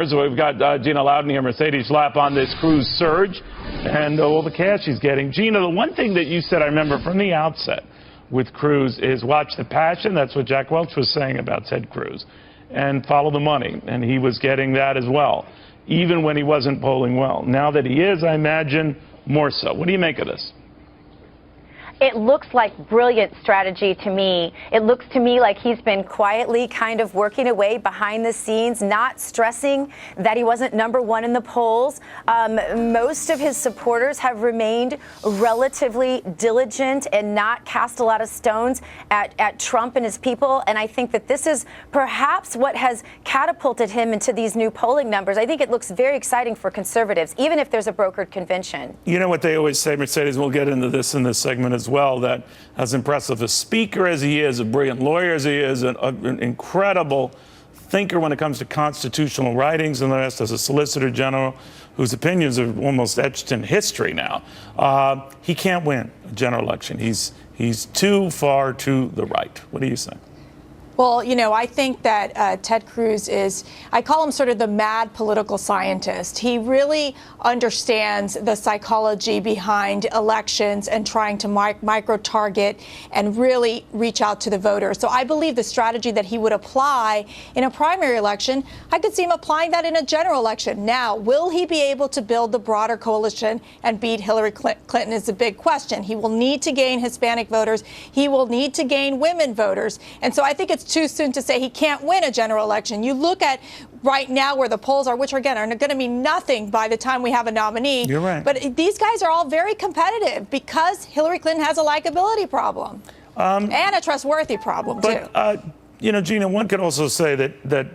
rumors. We've got Gina Mercedes Schlapp on this Cruz surge and all the cash he's getting. Gina, the one thing that you said, I remember from the outset with Cruz, is watch the passion. That's what Jack Welch was saying about Ted Cruz. And follow the money. And he was getting that as well, even when he wasn't polling well. Now that he is, I imagine, more so. What do you make of this? It looks like brilliant strategy to me. It looks to me like he's been quietly kind of working away behind the scenes, not stressing that he wasn't #1 in the polls. Most of his supporters have remained relatively diligent and not cast a lot of stones at Trump and his people. And I think that this is perhaps what has catapulted him into these new polling numbers. I think it looks very exciting for conservatives, even if there's a brokered convention. You know what they always say, Mercedes, we'll get into this in this segment as well, that as impressive a speaker as he is, a brilliant lawyer as he is, an incredible thinker when it comes to constitutional writings, and the rest, as a Solicitor General whose opinions are almost etched in history now, he can't win a general election. He's too far to the right. What do you say? Well, you know, I think that Ted Cruz is, I call him sort of the mad political scientist. He really understands the psychology behind elections and trying to micro-target and really reach out to the voters. So I believe the strategy that he would apply in a primary election, I could see him applying that in a general election. Now, will he be able to build the broader coalition and beat Hillary Clinton is a big question. He will need to gain Hispanic voters. He will need to gain women voters. And so I think it's too soon to say he can't win a general election. You look at right now where the polls are, which again are going to mean nothing by the time we have a nominee. You're right. But these guys are all very competitive because Hillary Clinton has a likability problem and a trustworthy problem too. You know, Gina, one could also say that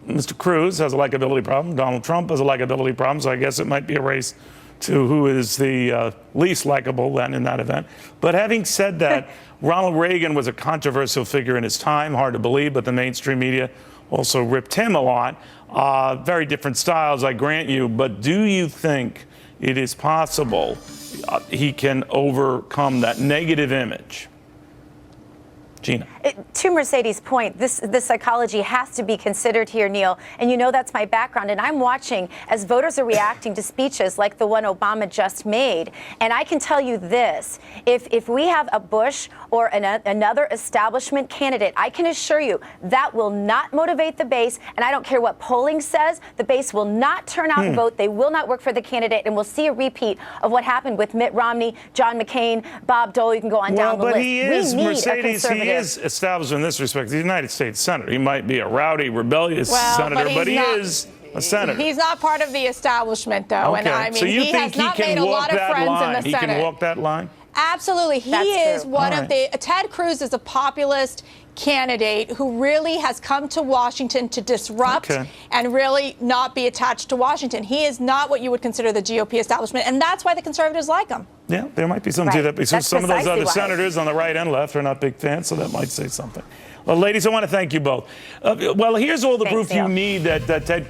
Mr. Cruz has a likability problem. Donald Trump has a likability problem. So I guess it might be a race to who is the least likable then in that event. But having said that, Ronald Reagan was a controversial figure in his time, hard to believe, but the mainstream media also ripped him a lot. Very different styles, I grant you, but do you think it is possible he can overcome that negative image? Gina. To Mercedes' point, this psychology has to be considered here, Neil. And you know that's my background. And I'm watching as voters are reacting to speeches like the one Obama just made. And I can tell you this, if we have a Bush or another establishment candidate, I can assure you that will not motivate the base. And I don't care what polling says, the base will not turn out and vote. They will not work for the candidate. And we'll see a repeat of what happened with Mitt Romney, John McCain, Bob Dole. You can go on down the list. But he is, Mercedes, he is established in this respect. He's a United States Senator. He might be a rowdy, rebellious senator, but he is a senator. He's not part of the establishment, though. Okay. And I mean, so you he think has not made a lot of friends in the Senate. He can walk that line? Absolutely. He is one of the, Ted Cruz is a populist candidate who really has come to Washington to disrupt and really not be attached to Washington. He is not what you would consider the GOP establishment, and that's why the conservatives like him. Yeah, there might be something to that, because some of those other senators on the right and left are not big fans, so that might say something. Well, ladies, I want to thank you both. Well, here's all the proof you need that Ted